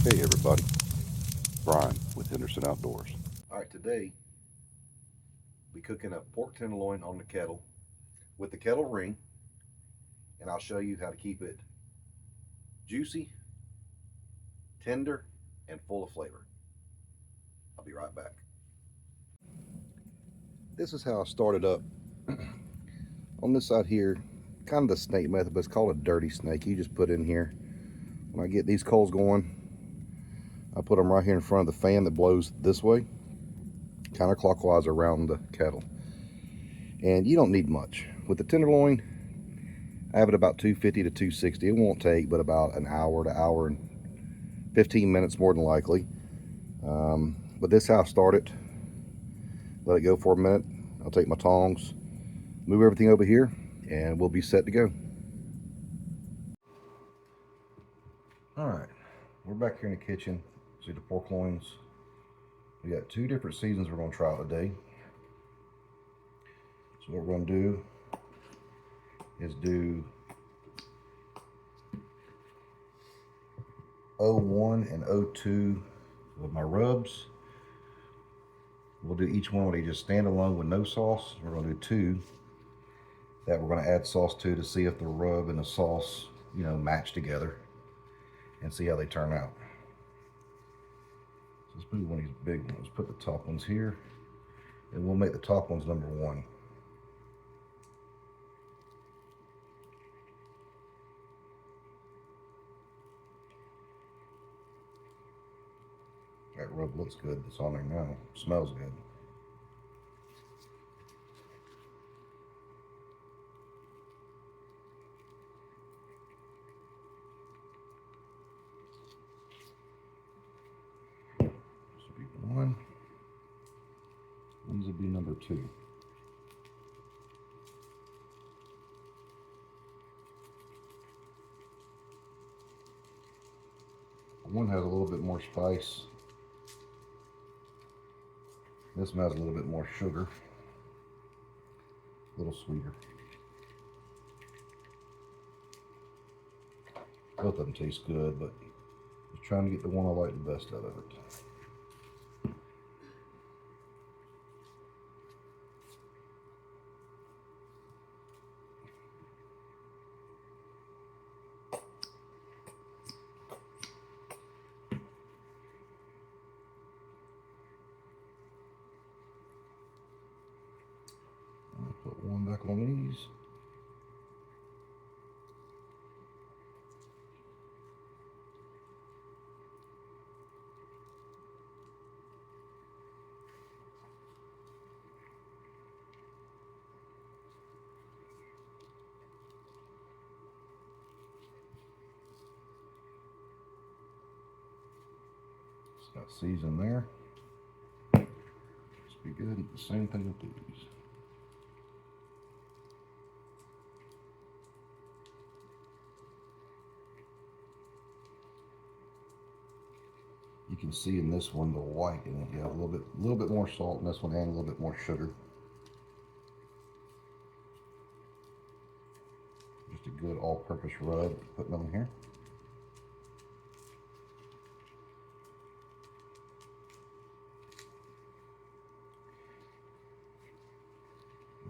Hey everybody, Brian with Henderson Outdoors. All right, today we cooking up pork tenderloin on the kettle with the kettle ring, and I'll show you how to keep it juicy, tender, and full of flavor. I'll be right back. This is how I started up. On this side here, kind of the snake method, but it's called a dirty snake. You just put in here. When I get these coals going, I put them right here in front of the fan that blows this way, counterclockwise around the kettle. And you don't need much. With the tenderloin, I have it about 250 to 260. It won't take but about an hour to hour and 15 minutes more than likely. But this is how I start it. Let it go for a minute. I'll take my tongs, move everything over here, and we'll be set to go. All right, we're back here in the kitchen. See the pork loins. We got two different seasons we're gonna try today. So what we're gonna do is do 01 and 02 with my rubs. We'll do each one with just standalone with no sauce. We're gonna do two that we're gonna add sauce to see if the rub and the sauce, match together and see how they turn out. So let's put one of these big ones. Put the top ones here, and we'll make the top ones number one. That rub looks good. It's on there now. Smells good. This will be one. These will be number two. One has a little bit more spice. This one has a little bit more sugar, a little sweeter. Both of them taste good, but just trying to get the one I like the best out of it. Put one back on these. It's got season there. Should be good. The same thing with these. You can see in this one the white in it. You have a little bit more salt in this one and a little bit more sugar. Just a good all-purpose rub. Putting them here.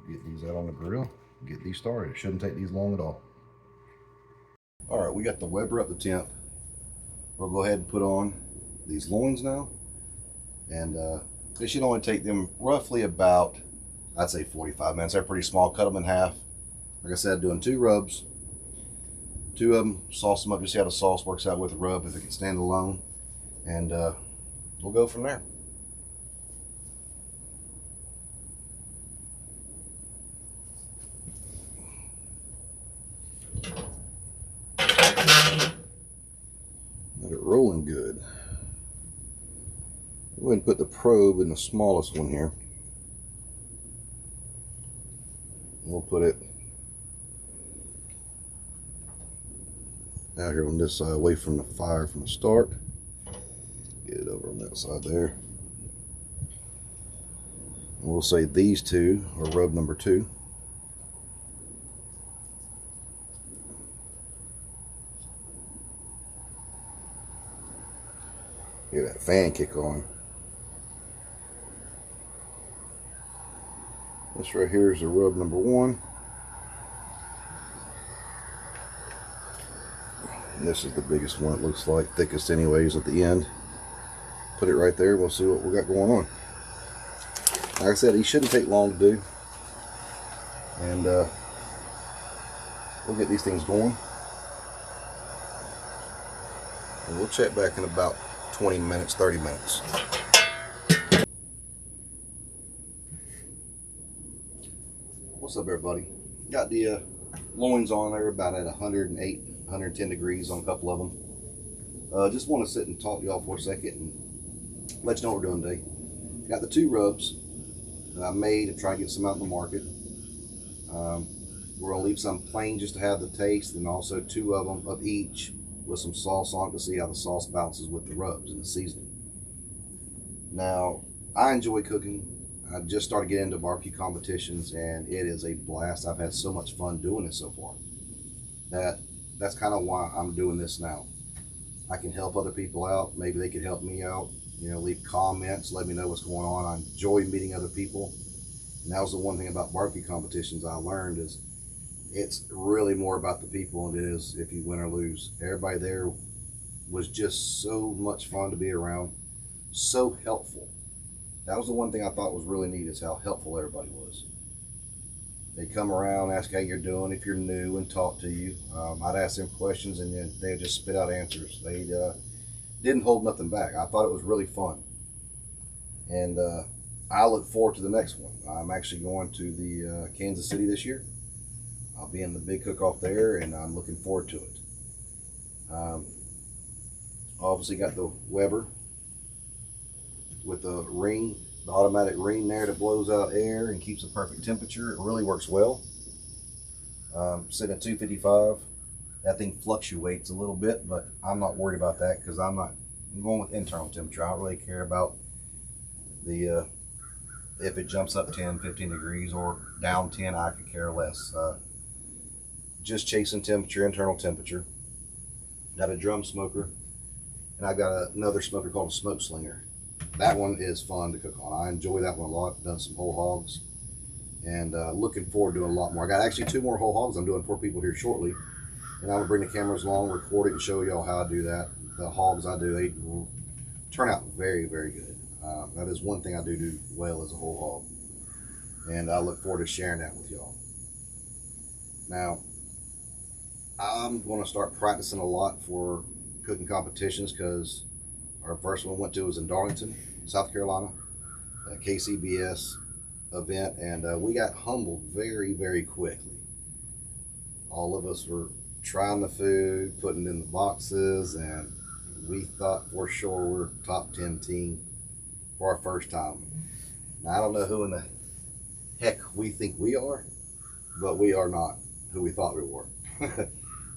Get these out on the grill. Get these started. It shouldn't take these long at all. All right, we got the Weber up to temp. We'll go ahead and put on these loins now, and this should only take them roughly about, I'd say 45 minutes. They're pretty small. Cut them in half. Like I said, doing two rubs, two of them, sauce them up. You see how the sauce works out with the rub if it can stand alone, and we'll go from there. Got it rolling good. Go ahead and put the probe in the smallest one here. We'll put it out here on this side, away from the fire from the start. Get it over on that side there. And we'll say these two are rub number two. Hear that fan kick on. This right here is the rub number 1. And this is the biggest one, it looks like, thickest anyways at the end. Put it right there, we'll see what we got going on. Like I said, he shouldn't take long to do. And we'll get these things going. And we'll check back in about 20 minutes, 30 minutes. What's up, everybody? Got the loins on there about at 108, 110 degrees on a couple of them. Just want to sit and talk to y'all for a second and let you know what we're doing today. Got the 2 rubs that I made to try to get some out in the market. We're going to leave some plain just to have the taste, and also 2 of them of each with some sauce on it to see how the sauce balances with the rubs and the seasoning. Now, I enjoy cooking. I just started getting into barbecue competitions, and it is a blast. I've had so much fun doing it so far. That's kind of why I'm doing this now. I can help other people out. Maybe they could help me out. You know, leave comments, let me know what's going on. I enjoy meeting other people. And that was the one thing about barbecue competitions I learned is it's really more about the people than it is if you win or lose. Everybody there was just so much fun to be around, so helpful. That was the one thing I thought was really neat is how helpful everybody was. They come around, ask how you're doing, if you're new, and talk to you. I'd ask them questions, and then they'd just spit out answers. They didn't hold nothing back. I thought it was really fun. And I look forward to the next one. I'm actually going to the Kansas City this year. I'll be in the big cook-off there, and I'm looking forward to it. Obviously got the Weber with the ring, the automatic ring there that blows out air and keeps a perfect temperature. It really works well. Sitting at 255. That thing fluctuates a little bit, but I'm not worried about that because I'm going with internal temperature. I don't really care about the if it jumps up 10, 15 degrees or down 10, I could care less. Just chasing temperature, internal temperature. Got a drum smoker, and I got another smoker called a smoke slinger. That one is fun to cook on. I enjoy that one a lot. Done some whole hogs, and looking forward to doing a lot more. I got actually 2 more whole hogs I'm doing for people here shortly, and I'm gonna bring the cameras along, record it, and show y'all how I do that. The hogs I do, they turn out very, very good. That is one thing I do well as a whole hog, and I look forward to sharing that with y'all. Now, I'm going to start practicing a lot for cooking competitions because our first one we went to was in Darlington, South Carolina, a KCBS event, and we got humbled very, very quickly. All of us were trying the food, putting it in the boxes, and we thought for sure we're top 10 team for our first time. Now, I don't know who in the heck we think we are, but we are not who we thought we were.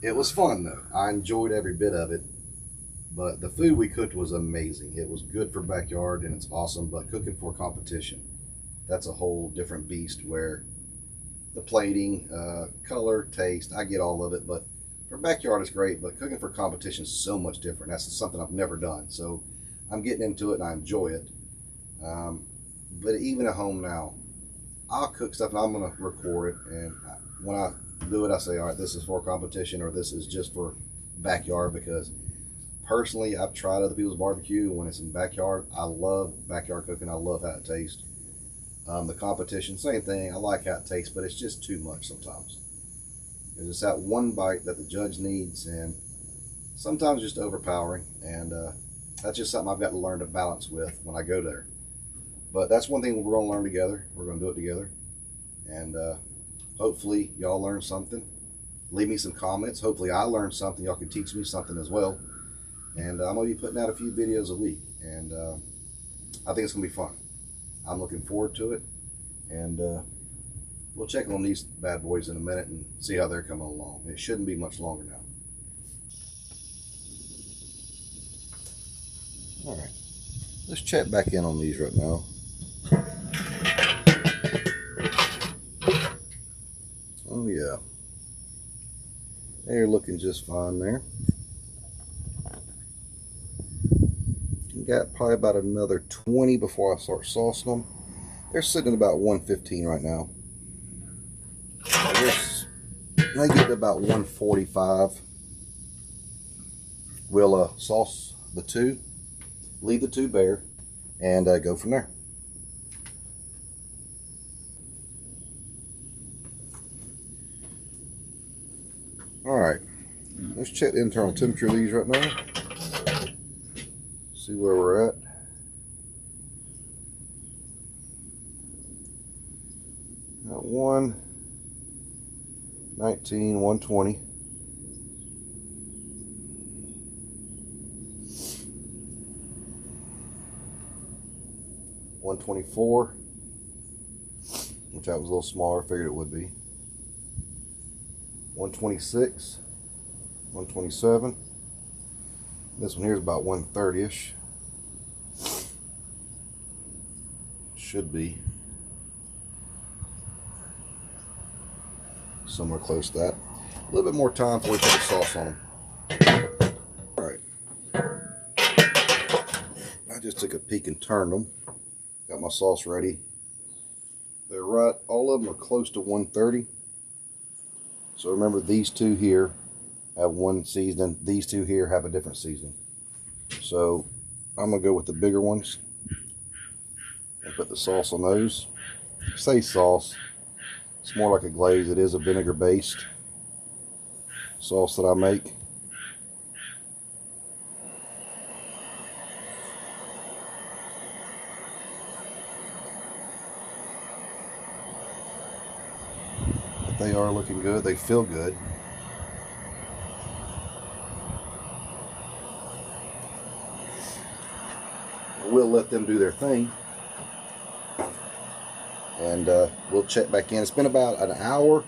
It was fun though. I enjoyed every bit of it, but the food we cooked was amazing. It was good for backyard and it's awesome, but cooking for competition, that's a whole different beast where the plating, color, taste, I get all of it, but for backyard it's great, but cooking for competition is so much different. That's something I've never done, so I'm getting into it and I enjoy it. But even at home now, I'll cook stuff and I'm gonna record it, and when I do it, I say, all right, this is for competition or this is just for backyard, because personally, I've tried other people's barbecue when it's in backyard. I love backyard cooking. I love how it tastes. The competition, same thing. I like how it tastes, but it's just too much sometimes. There's just that one bite that the judge needs, and sometimes just overpowering, and that's just something I've got to learn to balance with when I go there. But that's one thing we're going to learn together. We're going to do it together, and hopefully y'all learn something. Leave me some comments. Hopefully I learned something. Y'all can teach me something as well. And I'm going to be putting out a few videos a week, and I think it's going to be fun. I'm looking forward to it, and we'll check on these bad boys in a minute and see how they're coming along. It shouldn't be much longer now. All right, let's check back in on these right now. Oh yeah, they're looking just fine there. got probably about another 20 before I start saucing them. They're sitting at about 115 right now. When I get to about 145, we'll sauce the two, leave the two bare, and go from there. All right, let's check the internal temperature of these right now. See where we're at. Got 119, 120. $124, which that was a little smaller, figured it would be. 126, 127. This one here is about 130-ish. Should be somewhere close to that. A little bit more time before we put the sauce on them. All right. I just took a peek and turned them. Got my sauce ready. They're right, all of them are close to 130. So remember, these two here have one seasoning. These two here have a different seasoning. So I'm gonna go with the bigger ones and put the sauce on those. Say sauce, it's more like a glaze. It is a vinegar based sauce that I make. They are looking good. They feel good. We'll let them do their thing, and we'll check back in. It's been about an hour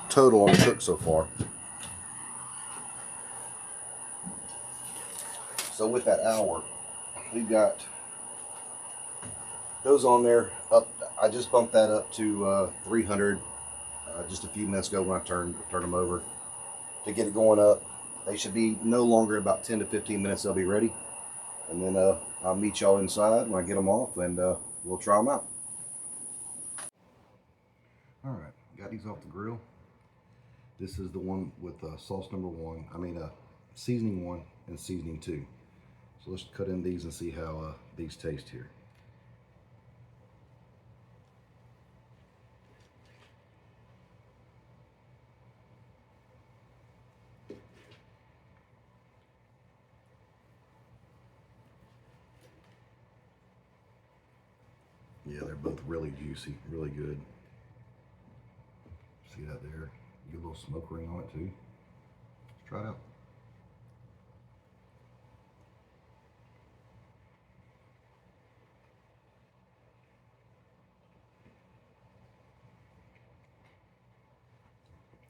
total on the cook so far. So with that hour, we've got those on there up. I just bumped that up to 300 just a few minutes ago when I turned them over to get it going up. They should be no longer about 10 to 15 minutes. They'll be ready, and then I'll meet y'all inside when I get them off, and we'll try them out. All right, got these off the grill. This is the one with sauce number one. I mean seasoning 1 and seasoning 2. So let's cut in these and see how these taste here. Yeah, they're both really juicy, really good. See that there? Get a little smoke ring on it too. Let's try it out.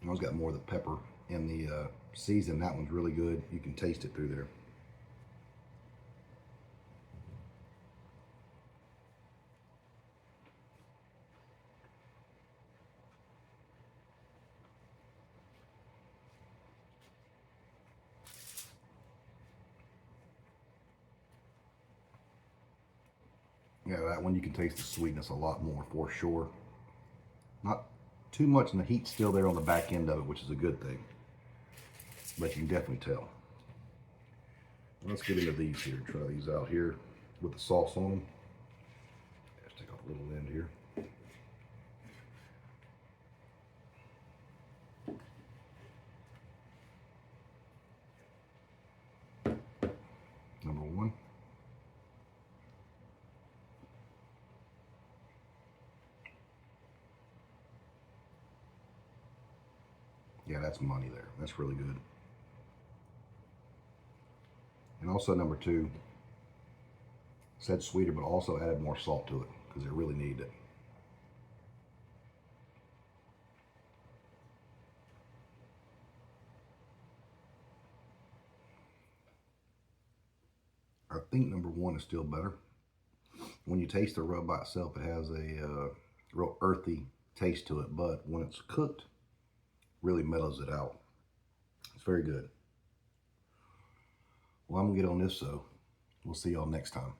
One's got more of the pepper in the season. That one's really good. You can taste it through there. Yeah, that one you can taste the sweetness a lot more for sure. Not too much, and the heat's still there on the back end of it, which is a good thing. But you can definitely tell. Let's get into these here. Try these out here with the sauce on them. Let's take off a little end here. Number one. Yeah, that's money there. That's really good. And also number two, said sweeter, but also added more salt to it because it really needed it. I think number one is still better. When you taste the rub by itself, it has a real earthy taste to it, but when it's cooked, really mellows it out. It's very good. Well, I'm gonna get on this though. We'll see y'all next time.